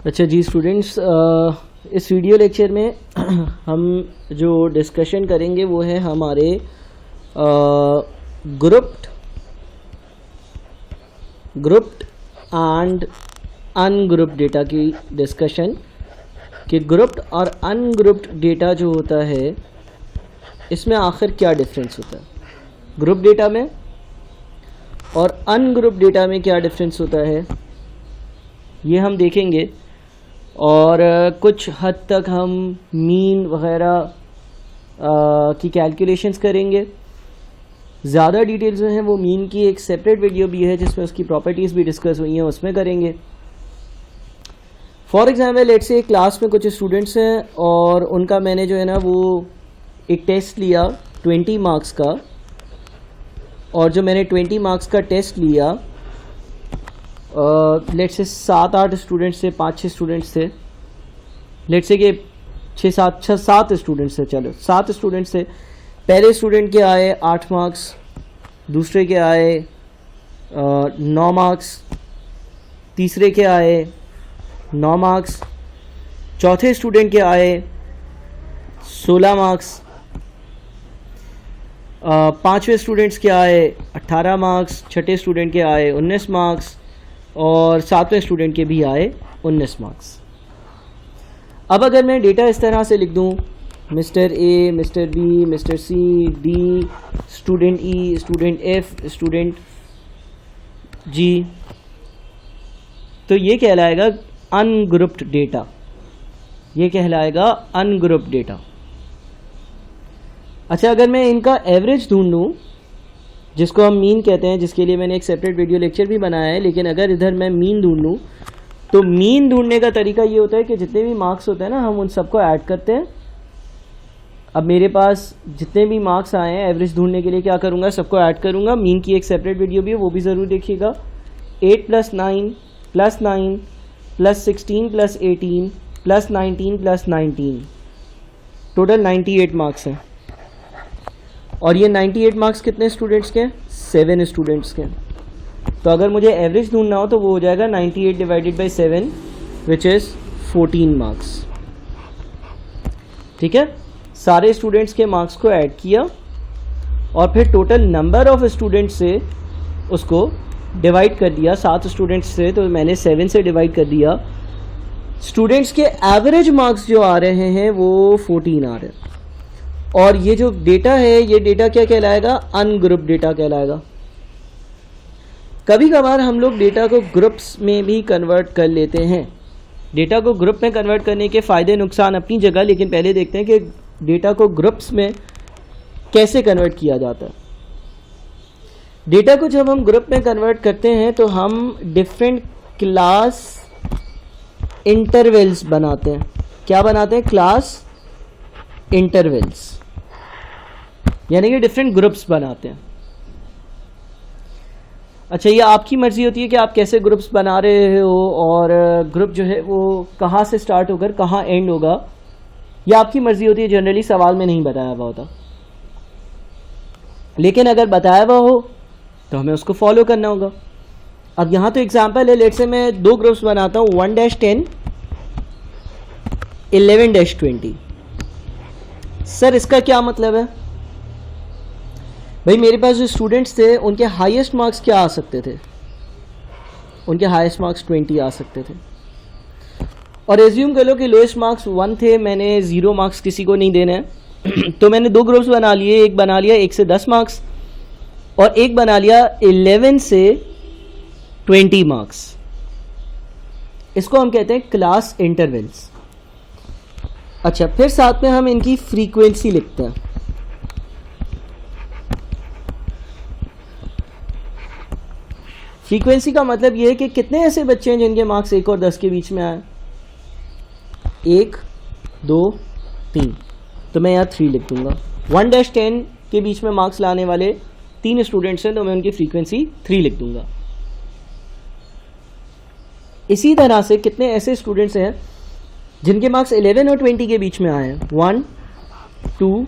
अच्छा जी स्टूडेंट्स, इस video lecture में हम जो डिस्कशन करेंगे वो है हमारे ग्रुप्ड एंड अनग्रुप्ड डेटा की डिस्कशन कि ग्रुप्ड और अनग्रुप्ड डेटा जो होता है इसमें आखिर क्या डिफरेंस होता है, ग्रुप डेटा में और अनग्रुप्ड डेटा में क्या डिफरेंस होता है ये हम देखेंगे। और कुछ हद तक हम मीन वगैरह की कैलकुलेशंस करेंगे। ज़्यादा डिटेल्स में है वो मीन की एक सेपरेट वीडियो भी है जिसमें उसकी प्रॉपर्टीज़ भी डिस्कस हुई हैं, उसमें करेंगे। For example let's say class में कुछ स्टूडेंट्स हैं और उनका मैंने जो है ना वो एक टेस्ट लिया 20 मार्क्स का, और जो मैंने 20 मार्क्स का टेस्ट लिया लेट्स से 7-8 स्टूडेंट्स थे, 5-6 स्टूडेंट्स थे, लेट्स से कि 6-7 स्टूडेंट्स थे, चलो 7 स्टूडेंट्स थे। पहले स्टूडेंट के आए 8 मार्क्स, दूसरे के आए 9 मार्क्स, तीसरे के आए 9 मार्क्स, चौथे स्टूडेंट के आए 16 मार्क्स, पाँचवें स्टूडेंट्स के आए 18 मार्क्स, छठे स्टूडेंट के आए 19 मार्क्स और सातवें स्टूडेंट के भी आए 19 मार्क्स। अब अगर मैं डेटा इस तरह से लिख दूं, mister A, mister B, mister C, D, student E, student F, student G, तो ये कहलाएगा अनग्रुप्ड डेटा, ये कहलाएगा अनग्रुप्ड डेटा। अच्छा, अगर मैं इनका एवरेज ढूंढ लूँ जिसको हम मीन कहते हैं, जिसके लिए मैंने एक सेपरेट वीडियो लेक्चर भी बनाया है, लेकिन अगर इधर मैं मीन ढूंढ लूँ तो मीन ढूंढने का तरीका ये होता है कि जितने भी मार्क्स होते हैं ना हम उन सबको ऐड करते हैं। अब मेरे पास जितने भी मार्क्स आए हैं एवरेज ढूंढने के लिए क्या करूँगा, सबको ऐड करूँगा। मीन की एक सेपरेट वीडियो भी है, वो भी ज़रूर देखिएगा। 8 + 9 + 9 + 16 + 18 + 19 + 19 टोटल 98 मार्क्स हैं। और ये 98 मार्क्स कितने स्टूडेंट्स के? 7 स्टूडेंट्स के। तो अगर मुझे एवरेज ढूंढना हो तो वो हो जाएगा 98 / 7 विच इज़ 14 मार्क्स। ठीक है, सारे स्टूडेंट्स के मार्क्स को ऐड किया और फिर टोटल नंबर ऑफ स्टूडेंट्स से उसको डिवाइड कर दिया। 7 स्टूडेंट्स से तो मैंने 7 से डिवाइड कर दिया। स्टूडेंट्स के एवरेज मार्क्स जो आ रहे हैं वो 14 आ रहे हैं। और ये जो डेटा है ये डेटा क्या कहलाएगा? अनग्रुप डेटा कहलाएगा। कभी कभार हम लोग डेटा को ग्रुप्स में भी कन्वर्ट कर लेते हैं। डेटा को ग्रुप में कन्वर्ट करने के फ़ायदे नुकसान अपनी जगह, लेकिन पहले देखते हैं कि डेटा को ग्रुप्स में कैसे कन्वर्ट किया जाता है। डेटा को जब हम ग्रुप में कन्वर्ट करते हैं तो हम डिफरेंट क्लास इंटरवल्स बनाते हैं। क्या बनाते हैं? क्लास इंटरवल्स, यानी कि डिफरेंट ग्रुप्स बनाते हैं। अच्छा, ये आपकी मर्ज़ी होती है कि आप कैसे ग्रुप्स बना रहे हो और ग्रुप जो है वो कहाँ से स्टार्ट होकर कहाँ एंड होगा, ये आपकी मर्ज़ी होती है। जनरली सवाल में नहीं बताया हुआ होता, लेकिन अगर बताया हुआ हो तो हमें उसको फॉलो करना होगा। अब यहाँ तो एग्जांपल है, लेट्स से मैं 2 ग्रुप्स बनाता हूँ, 1-10 11-20। सर इसका क्या मतलब है? भाई मेरे पास जो स्टूडेंट्स थे उनके हाईएस्ट मार्क्स क्या आ सकते थे? उनके हाईएस्ट मार्क्स 20 आ सकते थे। और एज्यूम कर लो कि लोएस्ट मार्क्स 1 थे, मैंने 0 मार्क्स किसी को नहीं देने हैं तो मैंने 2 ग्रुप्स बना लिए। एक बना लिया 1 से 10 मार्क्स और एक बना लिया 11 से 20 मार्क्स। इसको हम कहते हैं क्लास इंटरवल्स। अच्छा, फिर साथ में हम इनकी फ्रीक्वेंसी लिखते हैं। फ्रीक्वेंसी का मतलब ये है कि कितने ऐसे बच्चे हैं जिनके मार्क्स 1 और 10 के बीच में आए। 1, 2, 3, तो मैं यहाँ 3 लिख दूंगा। 1-10 के बीच में मार्क्स लाने वाले 3 स्टूडेंट्स हैं तो मैं उनकी फ्रीक्वेंसी 3 लिख दूंगा। इसी तरह से कितने ऐसे स्टूडेंट्स हैं जिनके मार्क्स 11 और 20 के बीच में आए हैं। 1, 2,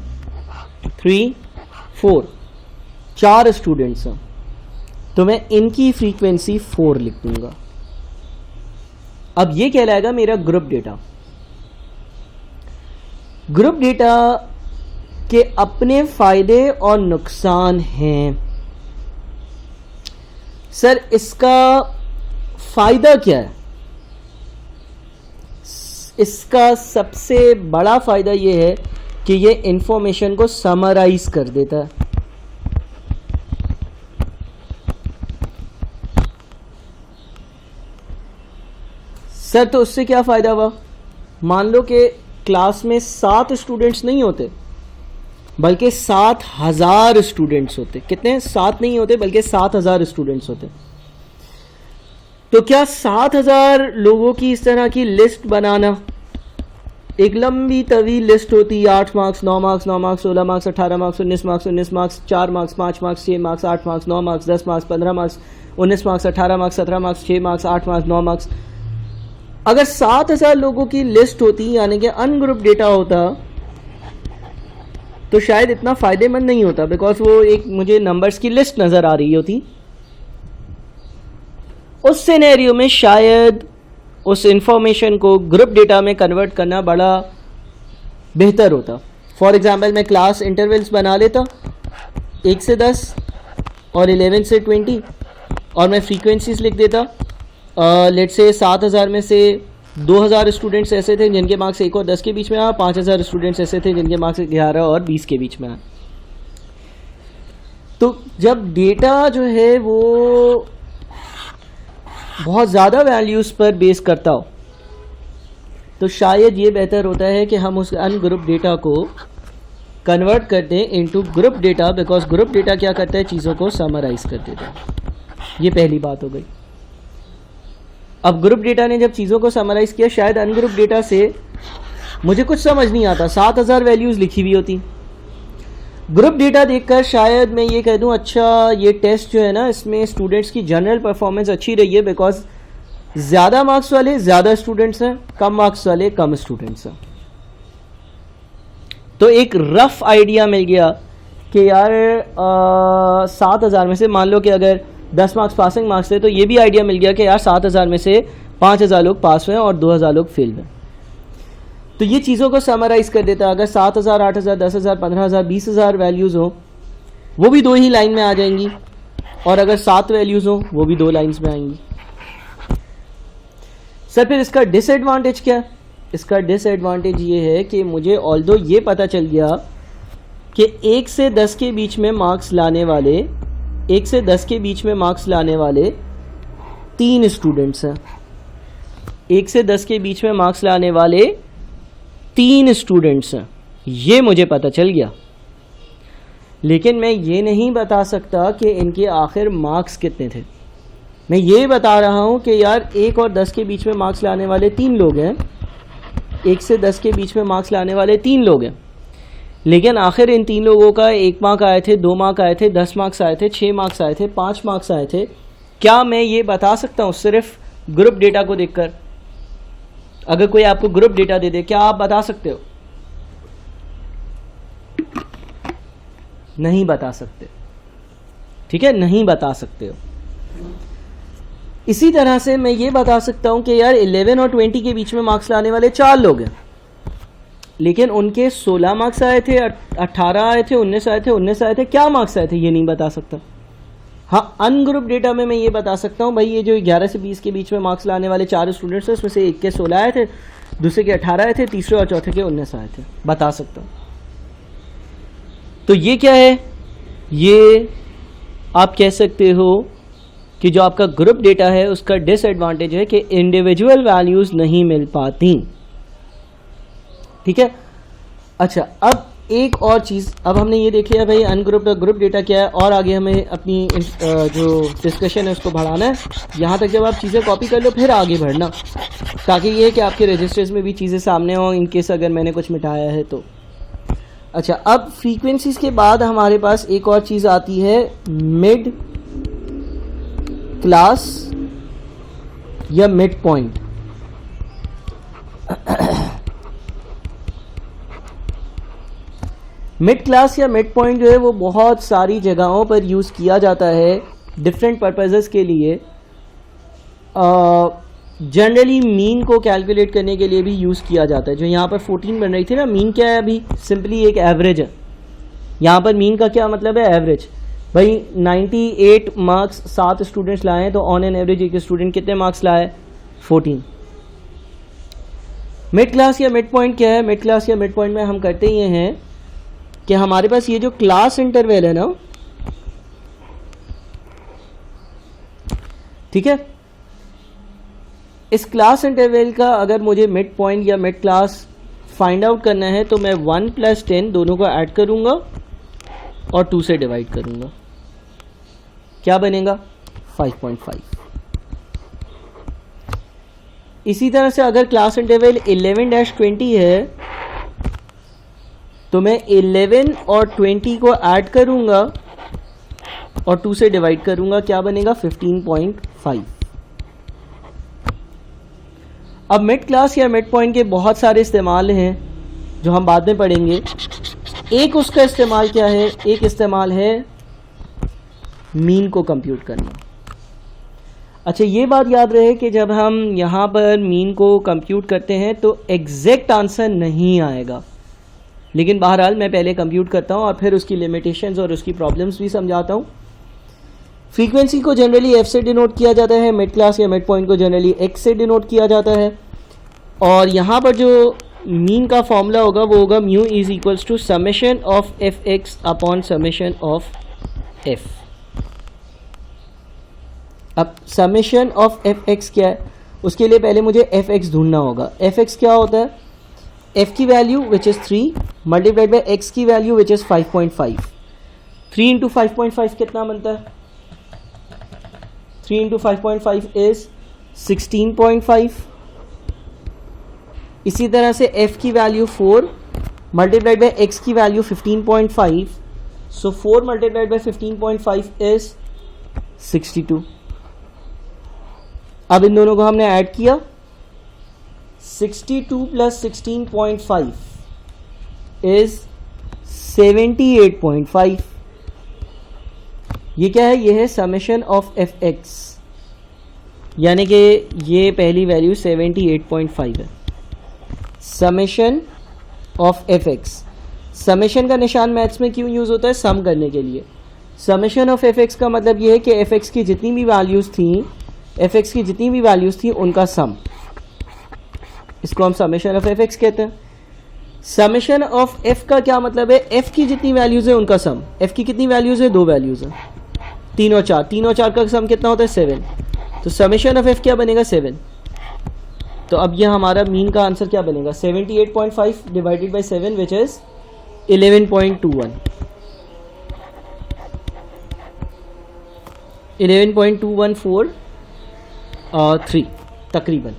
3, 4, 4 स्टूडेंट्स हैं तो मैं इनकी फ्रीक्वेंसी 4 लिख दूंगा। अब ये कहलाएगा मेरा ग्रुप डेटा। ग्रुप डेटा के अपने फायदे और नुकसान हैं। सर इसका फायदा क्या है? इसका सबसे बड़ा फायदा ये है कि ये इंफॉर्मेशन को समराइज कर देता है। सर तो उससे क्या फायदा हुआ? मान लो कि क्लास में 7 स्टूडेंट्स नहीं होते बल्कि 7,000 स्टूडेंट्स होते। कितने? 7 नहीं होते बल्कि 7,000 स्टूडेंट्स होते। तो क्या 7,000 लोगों की इस तरह की लिस्ट बनाना, एक लंबी तवील लिस्ट होती, 8 marks, 9 marks, 9 marks, 16 marks, 18 marks, 19 marks, 19 marks, 4 marks, 5 marks, 6 marks, 8 marks, 9 marks, 10 marks, 15 marks, 19 marks, 18 marks, 17 marks, 6 marks, 8 marks, 9 marks. अगर 7,000 लोगों की लिस्ट होती यानी कि अनग्रुप डेटा होता तो शायद इतना फ़ायदेमंद नहीं होता, बिकॉज वो एक मुझे नंबर्स की लिस्ट नज़र आ रही होती। उस सिनेरियो में शायद उस इंफॉर्मेशन को ग्रुप डेटा में कन्वर्ट करना बड़ा बेहतर होता। फॉर एग्जांपल मैं क्लास इंटरवल्स बना लेता 1 से 10 और 11 से 20 और मैं फ्रीक्वेंसीज लिख देता। लेट से 7,000 में से 2,000 स्टूडेंट्स ऐसे थे जिनके मार्क्स 1 और 10 के बीच में आया, 5,000 स्टूडेंट्स ऐसे थे जिनके मार्क्स 11 और 20 के बीच में आया। तो जब डेटा जो है वो बहुत ज़्यादा वैल्यूज़ पर बेस करता हो तो शायद ये बेहतर होता है कि हम उस अनग्रुप डेटा को कन्वर्ट कर दें into group data, because group data क्या करता है? चीज़ों को समराइज कर देता है। ये पहली बात हो गई। अब ग्रुप डेटा ने जब चीज़ों को समराइज किया, शायद अनग्रुप डेटा से मुझे कुछ समझ नहीं आता, 7,000 वैल्यूज़ लिखी हुई होती। ग्रुप डेटा देखकर शायद मैं ये कह दूं अच्छा ये टेस्ट जो है ना इसमें स्टूडेंट्स की जनरल परफॉर्मेंस अच्छी रही है, बिकॉज ज़्यादा मार्क्स वाले ज़्यादा स्टूडेंट्स हैं, कम मार्क्स वाले कम स्टूडेंट्स हैं। तो एक रफ आइडिया मिल गया कि यार 7,000 में से मान लो कि अगर 10 मार्क्स पासिंग मार्क्स थे तो ये भी आइडिया मिल गया कि यार 7,000 में से 5,000 लोग पास हुए और 2,000 लोग फेल हुए। तो ये चीज़ों को समराइज कर देता है। अगर 7,000, 8,000, 10,000, 15,000, 20,000 वैल्यूज़ हो वो भी 2 ही लाइन में आ जाएंगी, और अगर 7 वैल्यूज़ हो वो भी 2 लाइन्स में आएंगी। सर फिर इसका डिसएडवांटेज क्या है? इसका डिसएडवांटेज ये है कि मुझे ऑल्दो ये पता चल गया कि 1 से 10 के बीच में मार्क्स लाने वाले 1 से 10 के बीच में मार्क्स लाने वाले 3 स्टूडेंट्स हैं। 1 से 10 के बीच में मार्क्स लाने वाले 3 स्टूडेंट्स हैं, ये मुझे पता चल गया। लेकिन मैं ये नहीं बता सकता कि इनके आखिर मार्क्स कितने थे। मैं ये बता रहा हूँ कि यार 1 और 10 के बीच में मार्क्स लाने वाले 3 लोग हैं, 1 से 10 के बीच में मार्क्स लाने वाले 3 लोग हैं, लेकिन आखिर इन 3 लोगों का 1 मार्क आए थे, 2 मार्क आए थे, 10 मार्क्स आए थे, 6 मार्क्स आए थे, 5 मार्क्स आए थे। क्या मैं ये बता सकता हूँ सिर्फ ग्रुप डेटा को देखकर? अगर कोई आपको ग्रुप डेटा दे दे, क्या आप बता सकते हो? नहीं बता सकते, ठीक है, नहीं बता सकते हो। इसी तरह से मैं ये बता सकता हूं कि यार 11 और 20 के बीच में मार्क्स लाने वाले 4 लोग हैं, लेकिन उनके 16 मार्क्स आए थे, 18 आए थे, 19 आए थे, 19 आए थे, क्या मार्क्स आए थे ये नहीं बता सकता। हाँ, अनग्रुप डेटा में मैं ये बता सकता हूँ भाई ये जो 11 से 20 के बीच में मार्क्स लाने वाले 4 स्टूडेंट्स हैं उसमें से एक के 16 आए थे, दूसरे के 18 आए थे, तीसरे और चौथे के 19 आए थे, बता सकता हूँ। तो ये क्या है? ये आप कह सकते हो कि जो आपका ग्रुप डेटा है उसका डिसएडवांटेज है कि इंडिविजुअल वैल्यूज़ नहीं मिल पाती, ठीक है। अच्छा, अब एक और चीज़, अब हमने ये देख लिया भाई अनग्रुप और ग्रुप डेटा क्या है, और आगे हमें अपनी जो डिस्कशन है उसको बढ़ाना है। यहाँ तक जब आप चीज़ें कॉपी कर लो फिर आगे बढ़ना, ताकि ये कि आपके रजिस्टर्स में भी चीज़ें सामने हों इन केस अगर मैंने कुछ मिटाया है तो। अच्छा, अब फ्रीक्वेंसीज के बाद हमारे पास एक और चीज़ आती है मिड क्लास या मिड पॉइंट। मिड क्लास या मिड पॉइंट जो है वो बहुत सारी जगहों पर यूज़ किया जाता है डिफरेंट पर्पसेस के लिए। जनरली मीन को कैलकुलेट करने के लिए भी यूज़ किया जाता है। जो यहाँ पर 14 बन रही थी ना, मीन क्या है अभी, सिंपली एक एवरेज है। यहाँ पर मीन का क्या मतलब है, एवरेज। भाई 98 मार्क्स 7 स्टूडेंट्स लाए हैं, तो ऑन एन एवरेज एक स्टूडेंट कितने मार्क्स लाए, 14। मिड क्लास या मिड पॉइंट क्या है, मिड क्लास या मिड पॉइंट में हम करते ये हैं कि हमारे पास ये जो क्लास इंटरवल है ना, ठीक है, इस क्लास इंटरवल का अगर मुझे मिड पॉइंट या मिड क्लास फाइंड आउट करना है तो मैं 1 + 10 दोनों को ऐड करूंगा और 2 से डिवाइड करूंगा, क्या बनेगा, 5.5। इसी तरह से अगर क्लास इंटरवल 11-20 है तो मैं 11 और 20 को ऐड करूंगा और 2 से डिवाइड करूंगा, क्या बनेगा, 15.5। अब मिड क्लास या मिड पॉइंट के बहुत सारे इस्तेमाल हैं जो हम बाद में पढ़ेंगे। एक उसका इस्तेमाल क्या है, एक इस्तेमाल है मीन को कंप्यूट करना। अच्छा, ये बात याद रहे कि जब हम यहाँ पर मीन को कंप्यूट करते हैं तो एग्जैक्ट आंसर नहीं आएगा, लेकिन बहरहाल मैं पहले कंप्यूट करता हूँ और फिर उसकी लिमिटेशंस और उसकी प्रॉब्लम्स भी समझाता हूँ। फ्रीक्वेंसी को जनरली एफ से डिनोट किया जाता है, मिड क्लास या मिड पॉइंट को जनरली एक्स से डिनोट किया जाता है, और यहाँ पर जो मीन का फॉर्मूला होगा वो होगा mu is equals to summation of F X upon summation of F. अब समेशन ऑफ एफ एक्स क्या है, उसके लिए पहले मुझे एफ एक्स ढूंढना होगा। एफ एक्स क्या होता है, एफ की value which is 3 multiplied by x की वैल्यू विच इज़ 5.5। 3 इंटू 5.5 कितना बनता है, 3 इंटू 5.5 इज 16.5। इसी तरह से f की वैल्यू 4 मल्टीप्लाइड बाई x की value 15.5, so 4 multiplied by 15.5 is 62। अब इन दोनों को हमने ऐड किया, 62 प्लस 16.5 इज 78.5। ये क्या है, ये है समेशन ऑफ एफ एक्स, यानी कि ये पहली वैल्यू 78.5 है। Summation of F x, summation का निशान मैथ्स में क्यों यूज़ होता है, सम करने के लिए। समेशन ऑफ एफ एक्स का मतलब ये है कि एफ एक्स की जितनी भी वैल्यूज़ थी, एफ एक्स की जितनी भी वैल्यूज़ थी उनका सम, इसको हम समेशन ऑफ एफ एक्स कहते हैं। समेशन ऑफ एफ का क्या मतलब है, एफ की जितनी वैल्यूज़ है उनका सम। एफ की कितनी वैल्यूज़ है, 2 वैल्यूज़ है, 3 और 4, 3 और 4 का सम कितना होता है, 7। तो समेशन ऑफ एफ क्या बनेगा, 7। तो अब यह हमारा मीन का आंसर क्या बनेगा, 78.5 डिवाइडेड बाई 7 विच इज 11.21। 11.214 तकरीबन।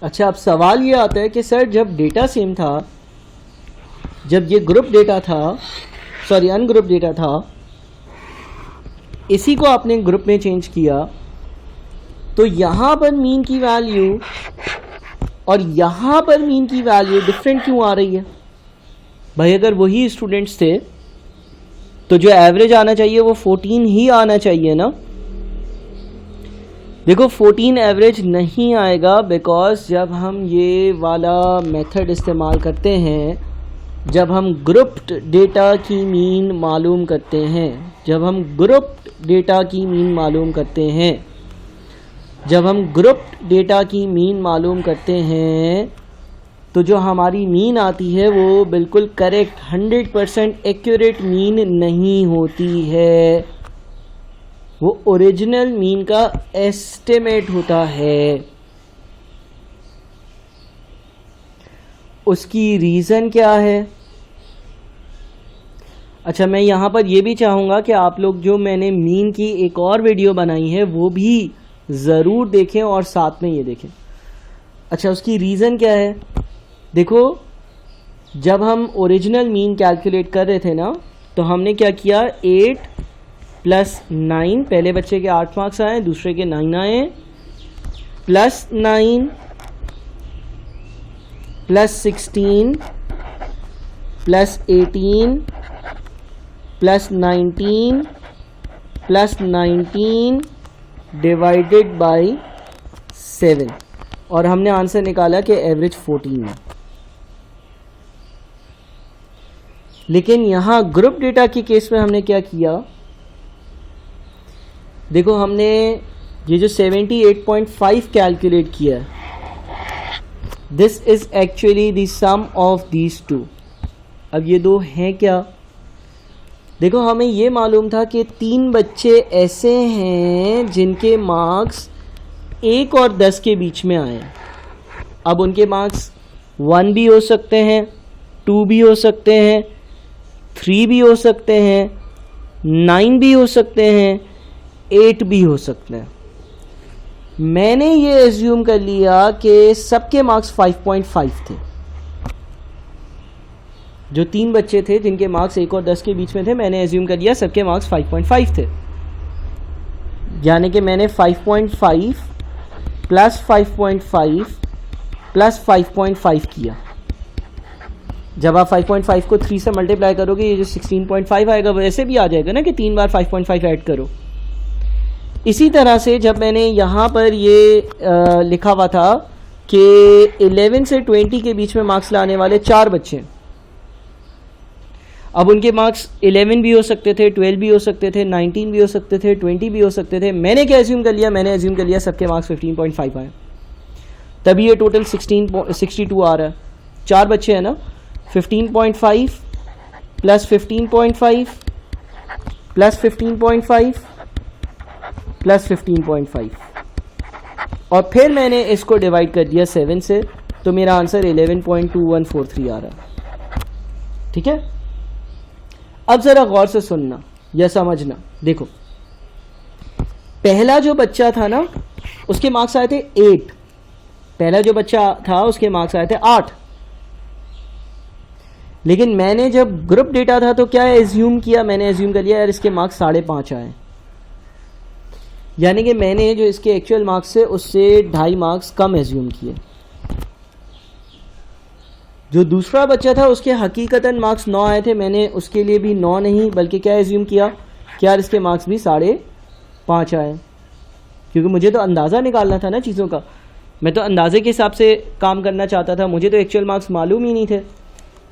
अच्छा, अब सवाल ये आता है कि सर जब डेटा सेम था, जब ये ग्रुप डेटा था, सॉरी अनग्रुप डेटा था, इसी को आपने ग्रुप में चेंज किया, तो यहाँ पर मीन की वैल्यू और यहाँ पर मीन की वैल्यू डिफरेंट क्यों आ रही है। भाई अगर वही स्टूडेंट्स थे तो जो एवरेज आना चाहिए वो 14 ही आना चाहिए ना। देखो 14 एवरेज नहीं आएगा, बिकॉज जब हम ये वाला मेथड इस्तेमाल करते हैं, जब हम ग्रुप्ड डेटा की मीन मालूम करते हैं, जब हम ग्रुप्ड डेटा की मीन मालूम करते हैं, जब हम ग्रुप्ड डेटा की मीन मालूम करते हैं, तो जो हमारी मीन आती है वो बिल्कुल करेक्ट 100% एक्यूरेट मीन नहीं होती है, वो ओरिजिनल मीन का एस्टिमेट होता है। उसकी रीज़न क्या है। अच्छा, मैं यहाँ पर ये भी चाहूँगा कि आप लोग जो मैंने मीन की एक और वीडियो बनाई है वो भी ज़रूर देखें और साथ में ये देखें। अच्छा, उसकी रीज़न क्या है। देखो, जब हम ओरिजिनल मीन कैलकुलेट कर रहे थे ना, तो हमने क्या किया, 8 + 9, पहले बच्चे के 8 मार्क्स आए, दूसरे के 9 आए, +9 +16 plus 18 plus 19 plus 19 divided by 7, और हमने आंसर निकाला कि एवरेज 14 है। लेकिन यहाँ ग्रुप डेटा के केस में हमने क्या किया, देखो हमने ये जो 78.5 कैलकुलेट किया है, this is actually the sum of these two. अब ये दो हैं क्या, देखो हमें ये मालूम था कि 3 बच्चे ऐसे हैं जिनके मार्क्स 1 और 10 के बीच में आए हैं। अब उनके मार्क्स 1 भी हो सकते हैं, 2 भी हो सकते हैं, 3 भी हो सकते हैं, 9 भी हो सकते हैं, 8 भी हो सकते हैं। मैंने ये एज्यूम कर लिया कि सबके मार्क्स 5.5 थे। जो 3 बच्चे थे जिनके मार्क्स 1 और 10 के बीच में थे, मैंने एज्यूम कर लिया सबके मार्क्स 5.5 थे। यानी कि मैंने 5.5 प्लस 5.5 प्लस 5.5 किया। जब आप 5.5 को 3 से मल्टीप्लाई करोगे, ये जो 16.5 आएगा वैसे भी आ जाएगा ना कि 3 बार 5.5 ऐड करो। इसी तरह से जब मैंने यहाँ पर ये लिखा हुआ था कि 11 से 20 के बीच में मार्क्स लाने वाले 4 बच्चे, अब उनके मार्क्स 11 भी हो सकते थे, 12 भी हो सकते थे, 19 भी हो सकते थे, 20 भी हो सकते थे। मैंने क्या एज्यूम कर लिया, मैंने एज्यूम कर लिया सबके मार्क्स 15.5 आए, तभी ये टोटल 62 आ रहा है। 4 बच्चे हैं ना, 15.5 प्लस 15.5 प्लस 15.5 प्लस 15.5, और फिर मैंने इसको डिवाइड कर दिया 7 से, तो मेरा आंसर 11.2143 आ रहा है। ठीक है, अब जरा गौर से सुनना या समझना। देखो पहला जो बच्चा था ना, उसके मार्क्स आए थे 8। पहला जो बच्चा था उसके मार्क्स आए थे 8। लेकिन मैंने जब ग्रुप डेटा था तो क्या एज्यूम किया, मैंने एज्यूम कर लिया यार इसके मार्क्स 5.5 आए। यानी कि मैंने जो इसके एक्चुअल मार्क्स से उससे 2.5 मार्क्स कम एज्यूम किए। जो दूसरा बच्चा था उसके हकीकतन मार्क्स 9 आए थे, मैंने उसके लिए भी 9 नहीं बल्कि क्या एज्यूम किया कि यार इसके मार्क्स भी 5.5 आए, क्योंकि मुझे तो अंदाज़ा निकालना था ना चीज़ों का। मैं तो अंदाजे के हिसाब से काम करना चाहता था, मुझे तो एक्चुअल मार्क्स मालूम ही नहीं थे।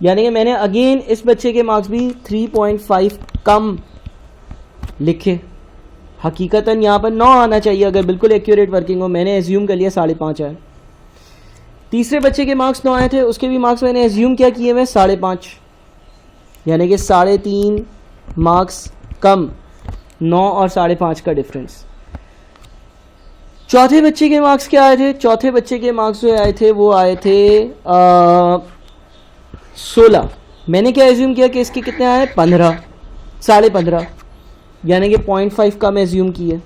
यानी कि मैंने अगेन इस बच्चे के मार्क्स भी 3.5 कम लिखे। हकीकतन यहाँ पर 9 आना चाहिए अगर बिल्कुल एक्यूरेट वर्किंग हो, मैंने एज्यूम कर लिया 5.5 आए। तीसरे बच्चे के मार्क्स 9 आए थे, उसके भी मार्क्स मैंने एज्यूम क्या किए हुए 5.5, यानी कि 3.5 मार्क्स कम, 9 और 5.5 का डिफरेंस। चौथे बच्चे के मार्क्स क्या आए थे, चौथे बच्चे के मार्क्स जो आए थे वो आए थे 16। मैंने क्या एज्यूम किया कि इसके कितने आए 15, 15.5, यानी कि 0.5 कम एज्यूम किए।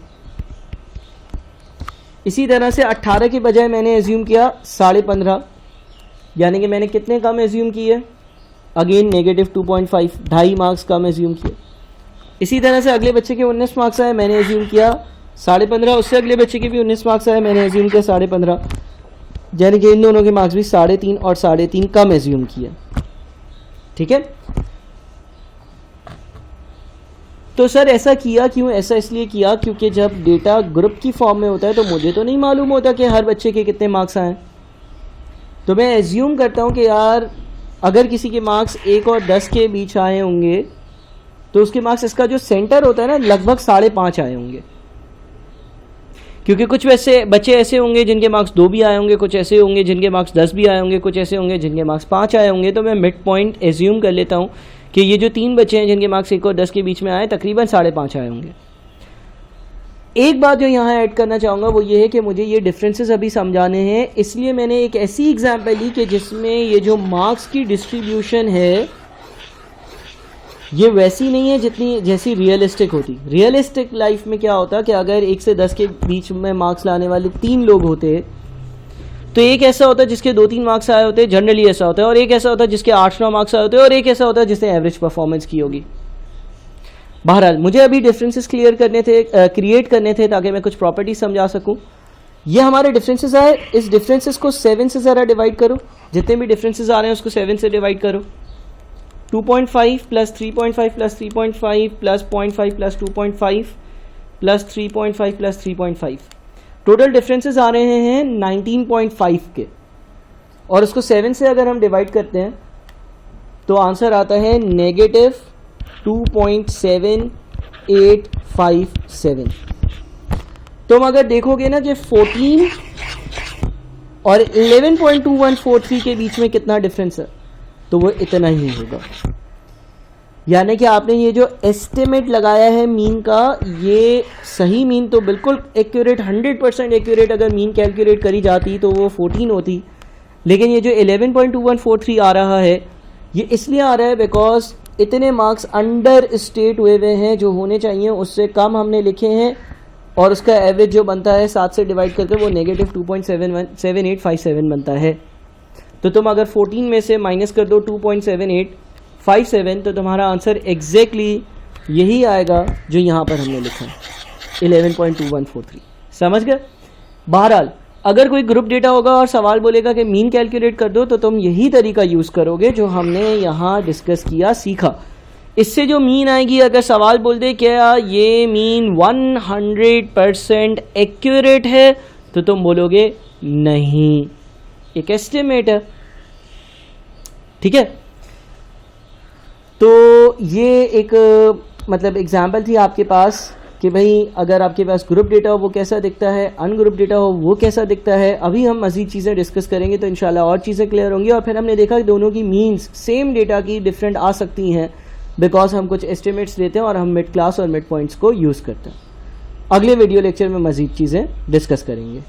इसी तरह से 18 के बजाय मैंने एज्यूम किया 15.5, यानी कि मैंने कितने कम एज्यूम किए, अगेन नेगेटिव 2.5, 2.5 मार्क्स कम एज्यूम किए। इसी तरह से अगले बच्चे के 19 मार्क्स आए, मैंने एज्यूम किया 15.5, उससे अगले बच्चे के भी 19 मार्क्स आए, मैंने एज्यूम किया 15.5, यानी कि इन दोनों के मार्क्स भी 3.5 और 3.5 कम एज्यूम किए। ठीक है, तो सर ऐसा किया क्यों, ऐसा इसलिए किया क्योंकि जब डेटा ग्रुप की फॉर्म में होता है तो मुझे तो नहीं मालूम होता कि हर बच्चे के कितने मार्क्स आए। तो मैं एज्यूम करता हूँ कि यार अगर किसी के मार्क्स 1 और 10 के बीच आए होंगे तो उसके मार्क्स, इसका जो सेंटर होता है ना, लगभग 5.5 आए होंगे, क्योंकि कुछ वैसे बच्चे ऐसे होंगे जिनके मार्क्स 2 भी आए होंगे, कुछ ऐसे होंगे जिनके मार्क्स 10 भी आए होंगे, कुछ ऐसे होंगे जिनके मार्क्स 5 आए होंगे। तो मैं मिड पॉइंट एज्यूम कर लेता हूँ कि ये जो 3 बच्चे हैं जिनके मार्क्स 1 और 10 के बीच में आए, तकरीबन 5.5 आए होंगे। एक बात जो यहाँ ऐड करना चाहूँगा वो ये है कि मुझे ये डिफरेंसेस अभी समझाने हैं, इसलिए मैंने एक ऐसी एग्जाम्पल ली कि जिसमें ये जो मार्क्स की डिस्ट्रीब्यूशन है ये वैसी नहीं है जैसी रियलिस्टिक होती। रियलिस्टिक लाइफ में क्या होता कि अगर 1 से 10 के बीच में मार्क्स लाने वाले 3 लोग होते तो एक ऐसा होता है जिसके 2-3 मार्क्स आए होते, जनरली ऐसा होता है, और एक ऐसा होता है जिसके 8-9 मार्क्स आए होते हैं, और एक ऐसा होता है जिसने एवरेज परफॉर्मेंस की होगी। बहरहाल मुझे अभी डिफरेंसेस क्रिएट करने थे ताकि मैं कुछ प्रॉपर्टीज समझा सकूं। ये हमारे डिफरेंसेस आए, इस डिफरेंसेस को 7 से ज़रा डिवाइड करो, जितने भी डिफरेंसेस आ रहे हैं उसको 7 से डिवाइड करो। 2.5 plus 3.5 plus 3.5 plus 0.5 plus 2.5 plus 3.5 plus 3.5, total differences आ रहे हैं 19.5 के, और उसको 7 से अगर हम डिवाइड करते हैं तो आंसर आता है नेगेटिव 2.7857। तुम अगर देखोगे ना कि 14 और 11.2143 के बीच में कितना डिफरेंस है, तो वो इतना ही होगा। यानी कि आपने ये जो एस्टिमेट लगाया है मीन का, ये सही मीन तो बिल्कुल एक्यूरेट 100% एक्यूरेट अगर मीन कैलकुलेट करी जाती तो वो 14 होती, लेकिन ये जो 11.2143 आ रहा है ये इसलिए आ रहा है बिकॉज इतने मार्क्स अंडर स्टेट हुए हैं, जो होने चाहिए उससे कम हमने लिखे हैं, और उसका एवरेज जो बनता है 7 से डिवाइड करके वो नेगेटिव 2.7857 बनता है। तो तुम अगर 14 में से माइनस कर दो 2.7857 तो तुम्हारा आंसर एग्जैक्टली यही आएगा जो यहाँ पर हमने लिखा है 11.2143। समझ गए? बहरहाल अगर कोई ग्रुप डेटा होगा और सवाल बोलेगा कि मीन कैलकुलेट कर दो, तो तुम यही तरीका यूज़ करोगे जो हमने यहाँ डिस्कस किया, सीखा। इससे जो मीन आएगी, अगर सवाल बोल दे क्या ये मीन 100% एक्यूरेट है, तो तुम बोलोगे नहीं, एक एस्टिमेट है। ठीक है, तो ये एक मतलब एग्जाम्पल थी आपके पास कि भाई अगर आपके पास ग्रुप डेटा हो वो कैसा दिखता है, अनग्रुप डेटा हो वो कैसा दिखता है। अभी हम मज़ीद चीज़ें डिस्कस करेंगे तो इंशाल्लाह और चीज़ें क्लियर होंगी। और फिर हमने देखा कि दोनों की मीन्स सेम डेटा की डिफरेंट आ सकती हैं बिकॉज हम कुछ एस्टिमेट्स लेते हैं और हम मिड क्लास और मिड पॉइंट्स को यूज़ करते हैं। अगले वीडियो लेक्चर में मज़ीद चीज़ें डिस्कस करेंगे।